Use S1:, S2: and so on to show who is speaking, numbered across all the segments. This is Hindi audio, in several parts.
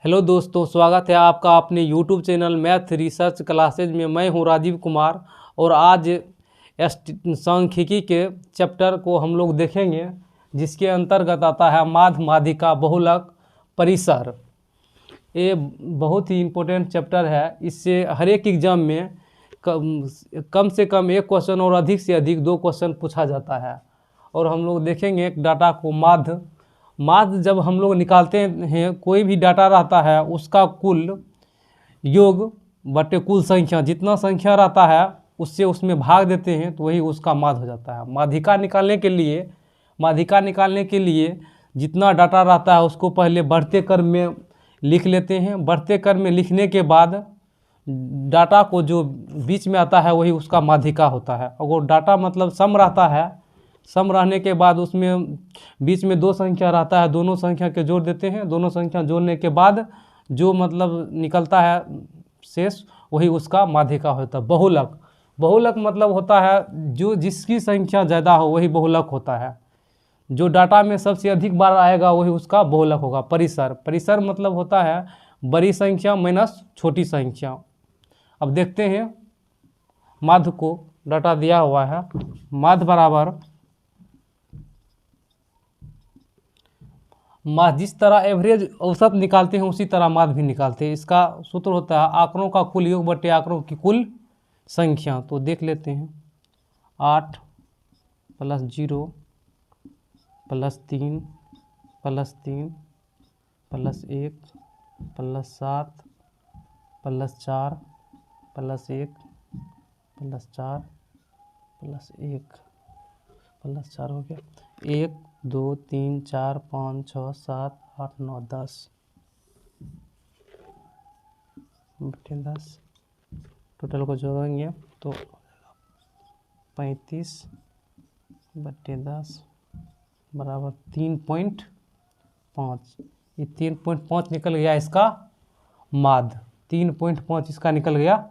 S1: हेलो दोस्तों, स्वागत है आपका अपने YouTube channel math research classes में। मैं हूं राजीव कुमार और आज सांख्यिकी के चैप्टर को हम लोग देखेंगे, जिसके अंतर्गत आता है माध्य, माध्यिका, बहुलक, परिसर। ये बहुत ही इम्पोर्टेंट चैप्टर है। इससे हर एक एग्जाम में कम से कम एक क्वेश्चन और अधिक से अधिक 2 क्वेश्चन पूछा जाता है। और हम लोग देखेंगे एक डाटा को माध्य जब हम लोग निकालते हैं, कोई भी डाटा रहता है उसका कुल योग बटे कुल संख्या, जितना संख्या रहता है उससे उसमें भाग देते हैं तो वही उसका माध्य हो जाता है। माध्यिका निकालने के लिए जितना डाटा रहता है उसको पहले बढ़ते क्रम में लिख लेते हैं। बढ़ते क्रम में लिखने के बाद डाटा को जो बीच में आता है वही उसका माध्यिका होता है। अगर डाटा मतलब सम रहता है, सम रहने के बाद उसमें बीच में 2 संख्या रहता है, दोनों संख्या के जोड़ देते हैं। दोनों संख्या जोड़ने के बाद जो मतलब निकलता है शेष, वही उसका माध्यिका होता है। बहुलक मतलब होता है जो जिसकी संख्या ज़्यादा हो वही बहुलक होता है। जो डाटा में सबसे अधिक बार आएगा वही उसका बहुलक होगा। परिसर मतलब होता है बड़ी संख्या माइनस छोटी संख्या। अब देखते हैं माध्य को, डाटा दिया हुआ है माध्य बराबर जिस तरह एवरेज औसत निकालते हैं उसी तरह माध्य भी निकालते हैं। इसका सूत्र होता है आंकड़ों का कुल योग बटे आंकड़ों की कुल संख्या। तो देख लेते हैं 8 + 0 + 3 + 3 + 1 + 7 + 4 + 1 + 4 + 1 + 4 हो गया। 1 2 3 4 5 6 7 8 9 10 बटे 10। टोटल को जोड़ेंगे तो 35 बटे 10 बराबर 3.5। ये 3.5 निकल गया इसका माध्य। 3.5 इसका निकल गया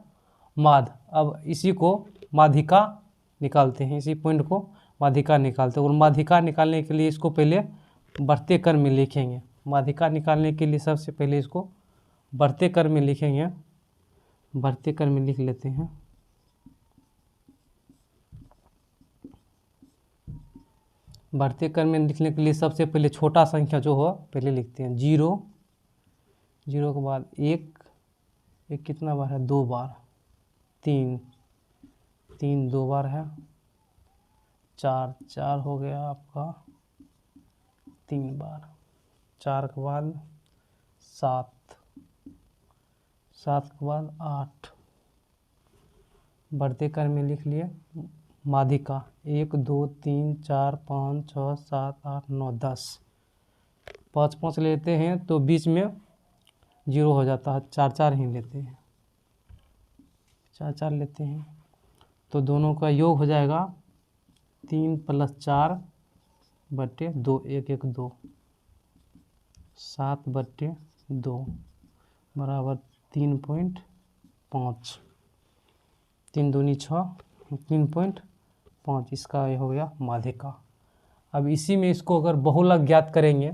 S1: माध्य। अब इसी को माध्यिका निकालते हैं, इसी पॉइंट को माध्यिका निकालते हैं। और माध्यिका निकालने के लिए इसको पहले बढ़ते क्रम में लिखेंगे। माध्यिका निकालने के लिए सबसे पहले इसको बढ़ते क्रम में लिखेंगे। बढ़ते क्रम में लिख लेते हैं। बढ़ते क्रम में लिखने के लिए सबसे पहले छोटा संख्या जो हो पहले लिखते हैं। 0 के बाद 1 कितना बार है? 2 बार। 3 2 बार है। 4 हो गया आपका 3 बार। 4 के बाद 7 के बाद 8। बढ़ते क्रम में लिख लिए माध्यिका 1 2 3 4 5 6 7 8 9 10। 5 लेते हैं तो बीच में 0 हो जाता है। 4 ही लेते हैं। 4 लेते हैं तो दोनों का योग हो जाएगा 3 + 4 बटे 2 1 1 2 7 बटे 2 बराबर 3.5। 3 दूनी 6 3.5। इसका ये हो गया माध्यिका। अब इसी में इसको अगर बहुलक ज्ञात करेंगे,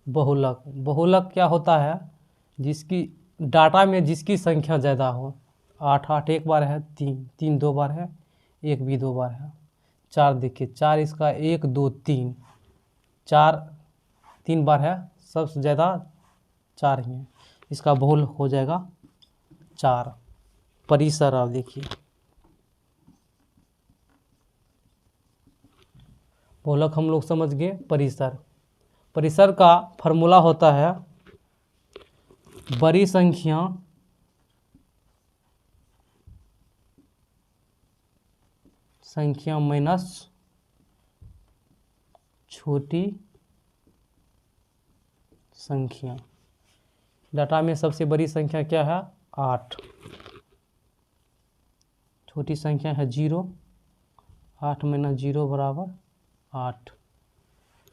S1: बहुलक क्या होता है? जिसकी डाटा में जिसकी संख्या ज़्यादा हो। 8 एक बार है, 3 2 बार है, 1 भी 2 बार है। 4 देखिए, 4 इसका 1 2 3 4 3 बार है, सबसे ज़्यादा 4 ही है। इसका बहुल हो जाएगा 4। परिसर आप देखिए, बहुलक हम लोग समझ गए। परिसर का फॉर्मूला होता है बड़ी संख्या माइनस छोटी संख्या। डाटा में सबसे बड़ी संख्या क्या है? 8। छोटी संख्या है 0। 8 - 0 बराबर 8।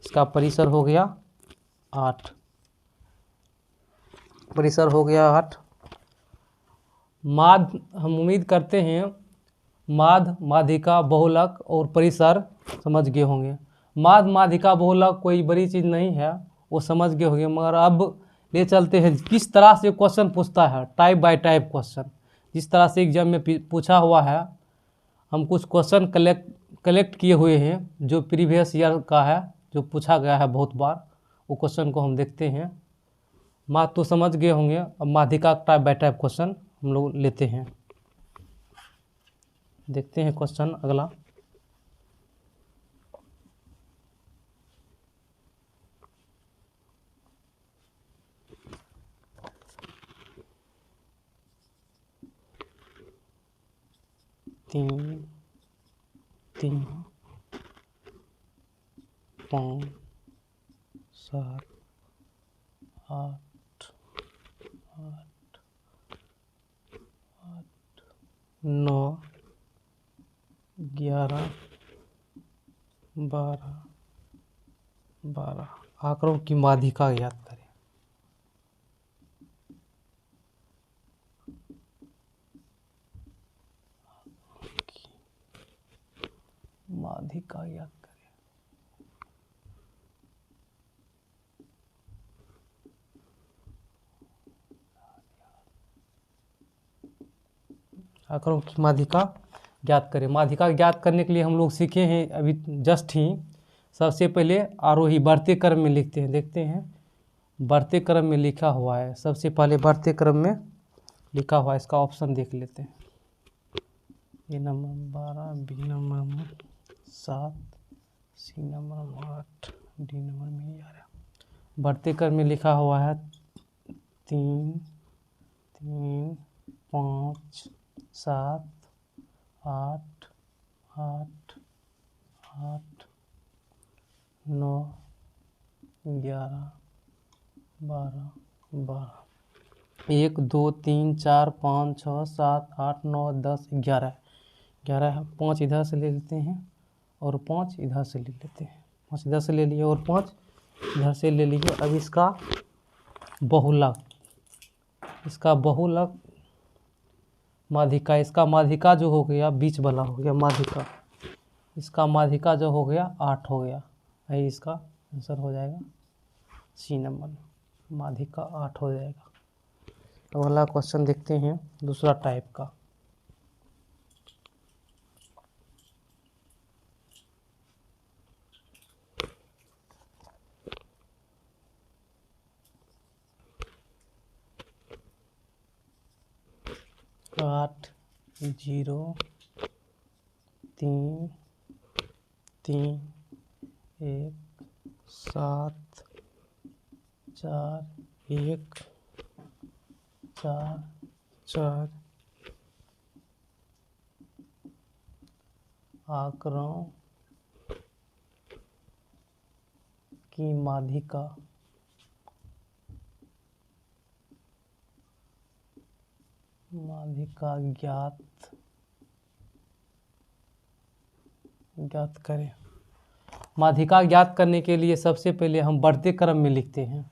S1: इसका परिसर हो गया 8। परिसर हो गया 8। माध्य हम उम्मीद करते हैं माध्य, माध्यिका, बहुलक और परिसर समझ गए होंगे। माद माध्यिका बहुलक कोई बड़ी चीज़ नहीं है, वो समझ गए होंगे। मगर अब ले चलते हैं किस तरह से क्वेश्चन पूछता है, टाइप बाय टाइप क्वेश्चन। जिस तरह से एग्जाम में पूछा हुआ है, हम कुछ क्वेश्चन कलेक्ट किए हुए हैं जो प्रीवियस ईयर का है, जो पूछा गया है बहुत बार। वो क्वेश्चन को हम देखते हैं। माद तो समझ गए होंगे, अब माध्यिका टाइप बाय टाइप क्वेश्चन हम लोग लेते हैं। देखते हैं क्वेश्चन अगला। तीन 5 7 8 9 11 12 आंकड़ों की माध्यिका याद करें। माध्यिका याद करें। आंकड़ों की माध्यिका ज्ञात करें। माध्यिका ज्ञात करने के लिए हम लोग सीखे हैं अभी जस्ट ही। सबसे पहले आरोही बढ़ते क्रम में लिखते हैं। देखते हैं बढ़ते क्रम में लिखा हुआ है। सबसे पहले बढ़ते क्रम में लिखा हुआ है, इसका ऑप्शन देख लेते हैं। A number 12, B number 7, C number 8, D number में 11। बढ़ते क्रम में लिखा हुआ है 3 3 5 7 8 8 8 9 11 12 12। 1 2 3 4 5 6 7 8 9 10 11 11 है। 5 इधर से ले लेते हैं और 5 इधर से ले लेते हैं। 5 इधर से ले लिए और 5 इधर से ले लीजिए। अब इसका बहुलक, इसका बहुलक माध्यिका, इसका माध्यिका जो हो गया बीच वाला हो गया माध्यिका। इसका माध्यिका जो हो गया 8 हो गया। यही इसका आंसर हो जाएगा सी नंबर, माध्यिका 8 हो जाएगा। अगला क्वेश्चन देखते हैं दूसरा टाइप का। आठ 0 3 3 1 7 4 1 4 4। आंकड़ों की माध्यिका ज्ञात करें। माध्यिका ज्ञात करने के लिए सबसे पहले हम बढ़ते क्रम में लिखते हैं।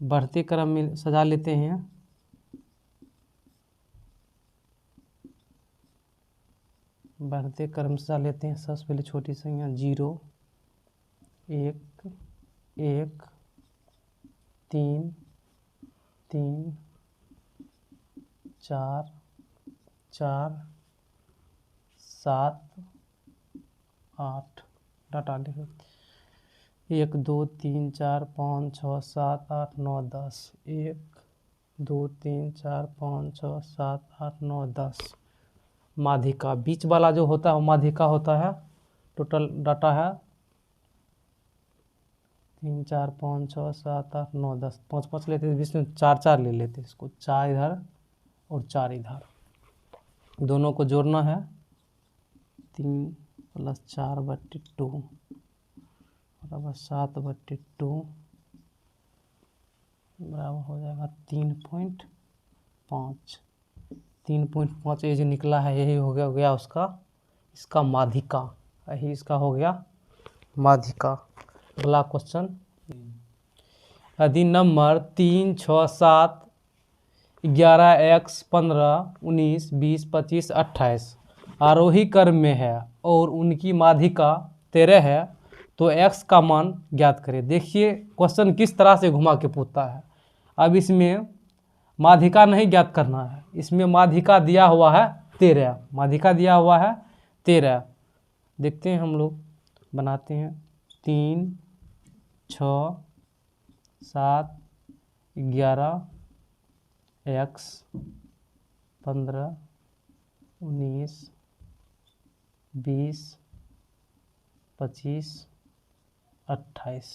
S1: बढ़ते क्रम में सजा लेते हैं। बढ़ते क्रम सजा लेते हैं। सबसे पहले छोटी संख्या 0 1 1 3 3 4 4 7 8। डाटा लिखो 1 2 3 4 5 6 7 8 9 10। 1 2 3 4 5 6 7 8 9 10। माध्यिका बीच वाला जो होता है वो माध्यिका होता है। टोटल डाटा है 3 4 5 6 7 8 9 10। 5 5 लेते हैं, बीच में 4 4 ले लेते हैं। इसको 4 इधर और 4 इधर, दोनों को जोड़ना है। 3 + 4/2 बराबर 7/2 बराबर हो जाएगा 3.5। 3.5 ये जो निकला है यही हो गया उसका, इसका माध्यिका। यही इसका हो गया माध्यिका। अगला क्वेश्चन, यदि नंबर 3 6 7 11 x 15 19 20 25 28 आरोही क्रम में है और उनकी माध्यिका 13 है, तो x का मान ज्ञात करें। देखिए क्वेश्चन किस तरह से घुमा के पूछता है। अब इसमें माध्यिका नहीं ज्ञात करना है, इसमें माध्यिका दिया हुआ है 13, माध्यिका दिया हुआ है 13। देखते हैं हम लोग, बनाते हैं 3, 6, 7, 11, x 15, 19, 20, 25, 28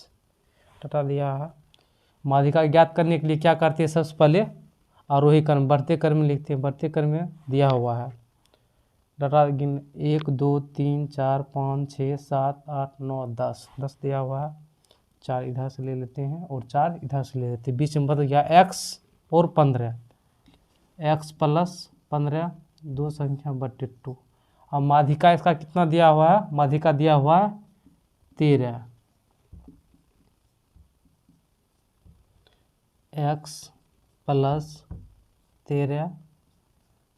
S1: डाटा दिया है। माध्यिका ज्ञात करने के लिए क्या करते हैं, सबसे पहले आरोही क्रम बढ़ते क्रम में लिखते हैं। बढ़ते क्रम में दिया हुआ है डाटा गिन 1 2 3 4 5 6 7 8 9 10 10 दिया हुआ है। 4 इधर से ले लेते हैं और 4 इधर से ले लेते हैं। बीच में बदल गया x और 15, x प्लस 15 दो संख्या बटे 2। अब माध्यिका इसका कितना दिया हुआ है, माध्यिका दिया हुआ है 13, x प्लस 13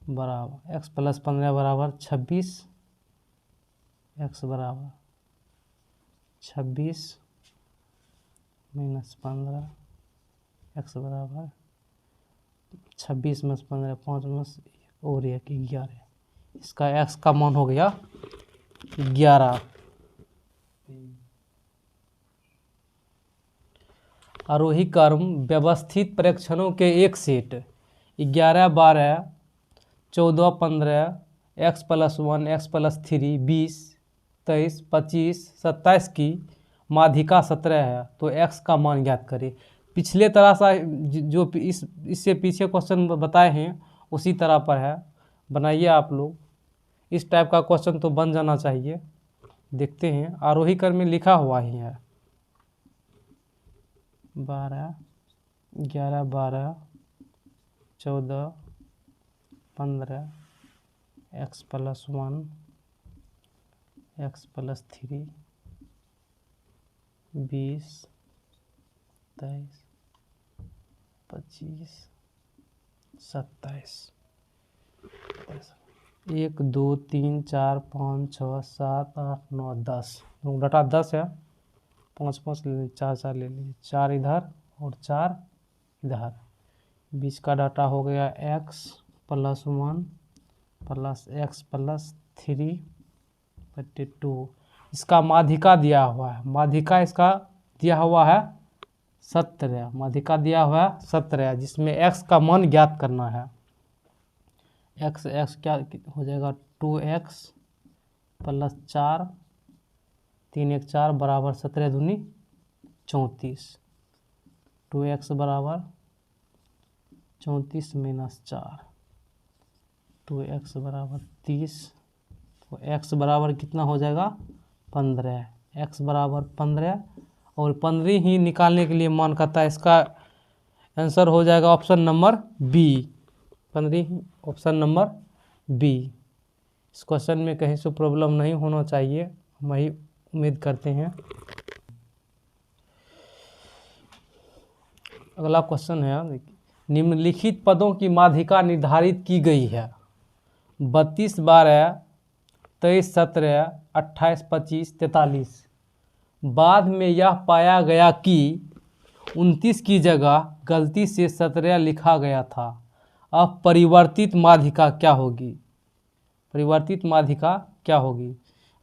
S1: बराबर x प्लस 15 बराबर 26, x बराबर 26 - 15, x बराबर 26 - 15 5 - और 1 11। इसका x का मान हो गया 11। आरोही क्रम व्यवस्थित परीक्षणों के एक set 11 12 14 15 x plus 1 x plus 3 20 23 25 27 की माध्यिका 17 है, तो x का मान ज्ञात करें। पिछले तरह सा जो इससे पीछे क्वेश्चन बताए हैं उसी तरह पर है, बनाइए आप लोग। इस टाइप का क्वेश्चन तो बन जाना चाहिए। देखते हैं, आरोही क्रम में लिखा हुआ ही है 12 11 12 14 15 x plus 1 x plus 3 20 23 25 27 1 2 3 4 5 6 7 8 9 10 data 10 है। 5 5 ले लीजिए, 4 4 ले लीजिए, 4 इधर और 4 इधर। बीच का डाटा हो गया x plus 1 plus x plus 3 बटे 2। इसका माध्यिका दिया हुआ है, माध्यिका इसका दिया हुआ है 17, माध्यिका दिया हुआ है 17, जिसमें x का मान ज्ञात करना है। x क्या हो जाएगा 2x प्लस 4 3 1 4 बराबर 17 दूनी 34। 2x बराबर 34 - 4, 2x बराबर 30। तो x बराबर कितना हो जाएगा 15, x बराबर 15 और 15 ही निकालने के लिए मान करता है। इसका आंसर हो जाएगा option number B, 15 option number B. इस क्वेश्चन में कहीं से प्रॉब्लम नहीं होना चाहिए, हम वही उम्मीद करते हैं। अगला क्वेश्चन है, निम्नलिखित पदों की माध्यिका निर्धारित की गई है 32 12 23 17 28 25 43। बाद में यह पाया गया कि 29 की जगह गलती से 17 लिखा गया था। अब परिवर्तित माध्यिका क्या होगी, परिवर्तित माध्यिका क्या होगी।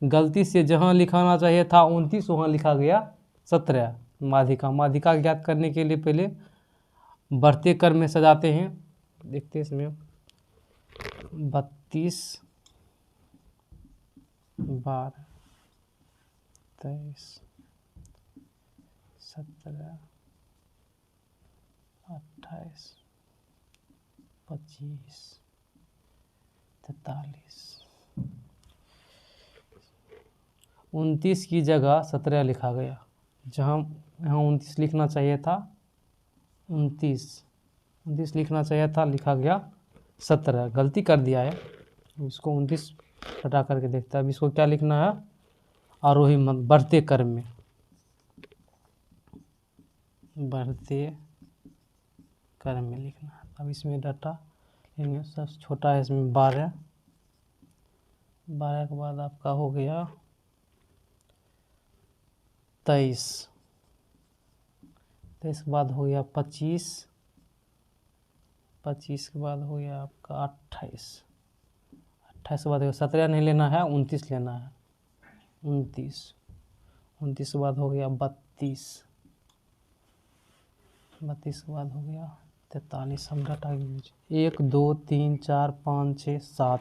S1: गलती से जहां लिखाना चाहिए था 29 वहां लिखा गया 17। माध्यिका ज्ञात करने के लिए पहले बढ़ते क्रम में सजाते हैं। देखते हैं इसमें 32 12 23 17 28 25 43। 29 की जगह 17 लिखा गया, जहाँ यहाँ 29 लिखना चाहिए था 29 लिखना चाहिए था, लिखा गया 17, गलती कर दिया है। इसको 29 हटा करके देखता है। अब इसको क्या लिखना है, आरोही बढ़ते क्रम में, बढ़ते क्रम में लिखना है। अब इसमें डाटा लेंगे, सबसे छोटा है इसमें 12 के बाद आपका हो गया 23, 23 के बाद हो गया 25, 25 के बाद हो गया आपका 28, 28 के बाद हो गया 17 नहीं लेना है, 29 लेना है, 29, 29 के बाद हो गया 32, 32 के बाद हो गया 43। हम डाटा 1 2 3 4 5 6 7,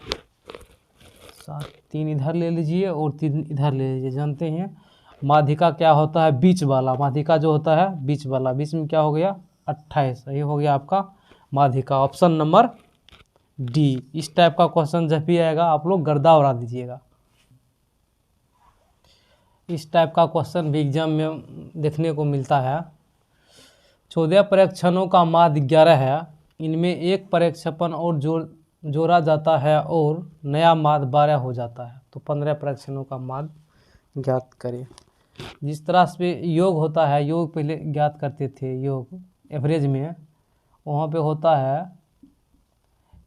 S1: 3 इधर ले लीजिए और 3 इधर ले लीजिए। जानते हैं माध्यिका क्या होता है? बीच वाला। माध्यिका जो होता है बीच वाला, बीच में क्या हो गया 28, ये हो गया आपका माध्यिका। Option number D. इस टाइप का क्वेश्चन जब भी आएगा आप लोग गर्दा उड़ा दीजिएगा। इस टाइप का क्वेश्चन भी एग्जाम में देखने को मिलता है। 14 परीक्षणों का माध्य 11 है, इनमें एक परीक्षण और जोड़ा जाता है और नया माध्य 12 हो जाता है, तो 15 परीक्षणों का माध्य ज्ञात करें। जिस तरह से योग होता है, योग पहले ज्ञात करते थे, योग एवरेज में वहाँ पे होता है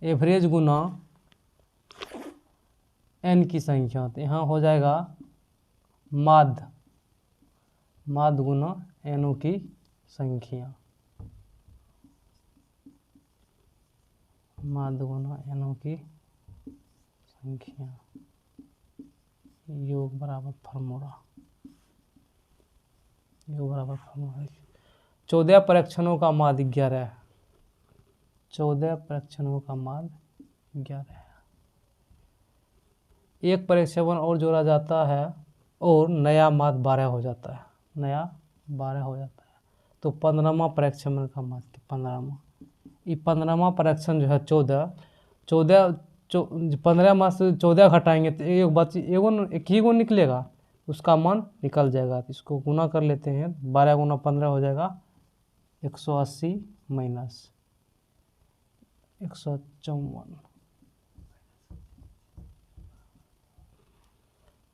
S1: एवरेज गुना n की संख्या, तो यहाँ हो जाएगा माध्य गुना nों की संख्या, माध्य गुना nों की संख्या, योग बराबर फॉर्मूला, योग बराबर फॉर्मूला। 14 परीक्षणों का माध्य 11 है, 14 परीक्षणों का माध्य 11 है। एक परीक्षण और जोड़ा जाता है और नया माध्य 12 हो जाता है, नया 12 हो जाता है, तो 15वां परीक्षण का माध्य 15वां। ये 15वां परीक्षण जो है 15 में से 14 घटाएंगे तो एक ही गो निकलेगा, उसका मान निकल जाएगा। तो इसको गुना कर लेते हैं, 12 गुना 15 हो जाएगा 180 माइनस 154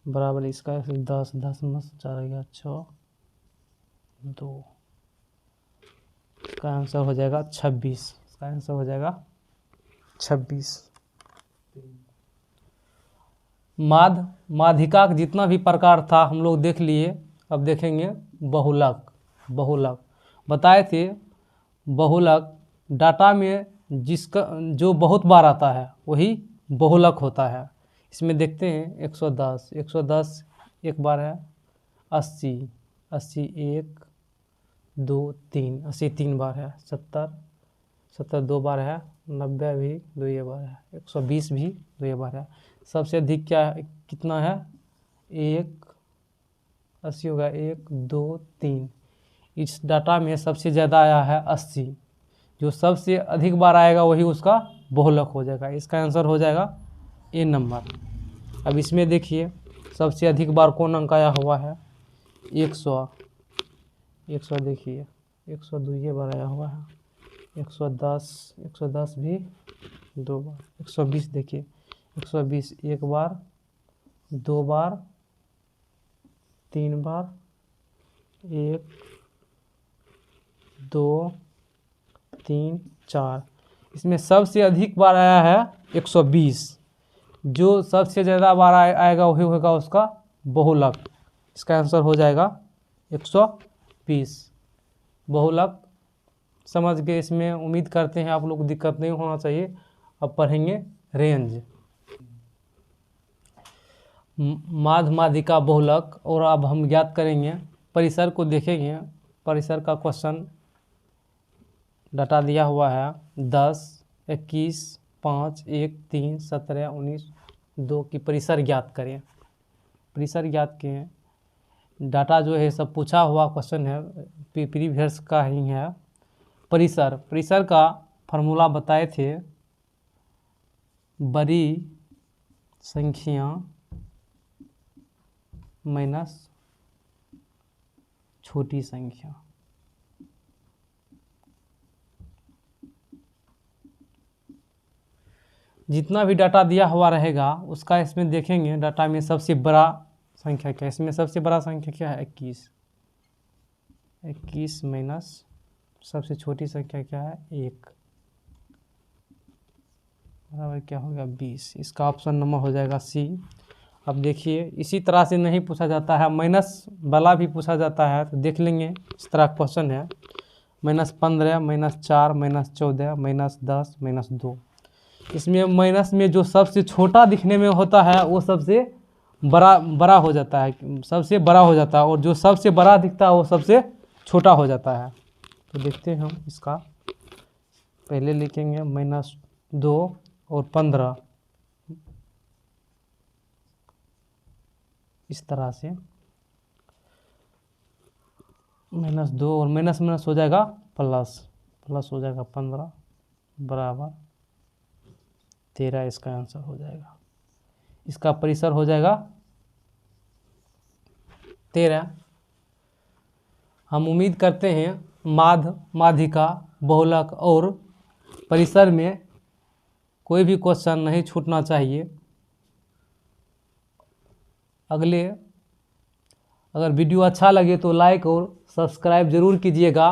S1: बराबर इसका 10, 10 में 4 गया 6 2, इसका आंसर हो जाएगा 26, इसका आंसर हो जाएगा 26। माध्यिका का जितना भी प्रकार था हम लोग देख लिए। अब देखेंगे बहुलक। बहुलक बताए थे, बहुलक डाटा में जिसका जो बहुत बार आता है वही बहुलक होता है। इसमें देखते हैं 110, 110 एक बार है, 80, 80 1 2 3, 80 3 बार है, 70, 70 2 बार है, 90 भी 2 बार है, 120 भी 2 बार है। सबसे अधिक क्या है, कितना है? 80 होगा 1 2 3। इस डाटा में सबसे ज़्यादा आया है 80, जो सबसे अधिक बार आएगा वही उसका बहुलक हो जाएगा। इसका आंसर हो जाएगा ए नंबर। अब इसमें देखिए सबसे अधिक बार कौन अंक आया हुआ है? 100, 100 देखिए 102 बार आया हुआ है, 110, 110 भी 2 बार, 120 देखिए 120 1 बार 2 बार 3 बार, 1 2 3 4। इसमें सबसे अधिक बार आया है 120, जो सबसे ज़्यादा बार आएगा वही होगा उसका बहुलक। इसका आंसर हो जाएगा 120 बहुलक। समझ गए? इसमें उम्मीद करते हैं आप लोग को दिक्कत नहीं होना चाहिए। अब पढ़ेंगे रेंज, माध्य माध्यिका बहुलक, और अब हम ज्ञात करेंगे परिसर को देखेंगे। परिसर का क्वेश्चन डाटा दिया हुआ है 10 21 5 1 3 17 19 2 की परिसर ज्ञात करें। परिसर ज्ञात किए, डाटा जो है सब पूछा हुआ क्वेश्चन है, प्रीवियस का ही है। परिसर का फार्मूला बताए थे, बड़ी संख्या माइनस छोटी संख्या। जितना भी डाटा दिया हुआ रहेगा उसका इसमें देखेंगे डाटा में सबसे बड़ा संख्या क्या है। इसमें सबसे बड़ा संख्या क्या है? 21, 21 माइनस सबसे छोटी संख्या क्या है? 1 बराबर क्या होगा? 20। इसका ऑप्शन नंबर हो जाएगा सी। अब देखिए इसी तरह से नहीं पूछा जाता है, माइनस वाला भी पूछा जाता है। तो देख लेंगे, इस तरह क्वेश्चन है -15, -4, -14, -10, -2। इसमें माइनस में जो सबसे छोटा दिखने में होता है वो सबसे बड़ा हो जाता है, सबसे बड़ा हो जाता है, और जो सबसे बड़ा दिखता है वो सबसे छोटा हो जाता है। तो देखते हैं हम इसका, पहले लिखेंगे -2 और 15, इस तरह से -2 और माइनस माइनस हो जाएगा प्लस, प्लस हो जाएगा 15 बराबर 13। इसका आंसर हो जाएगा, इसका परिसर हो जाएगा 13। हम उम्मीद करते हैं माध्य, माध्यिका, बहुलक और परिसर में कोई भी क्वेश्चन नहीं छूटना चाहिए। अगर वीडियो अच्छा लगे तो लाइक और सब्सक्राइब ज़रूर कीजिएगा।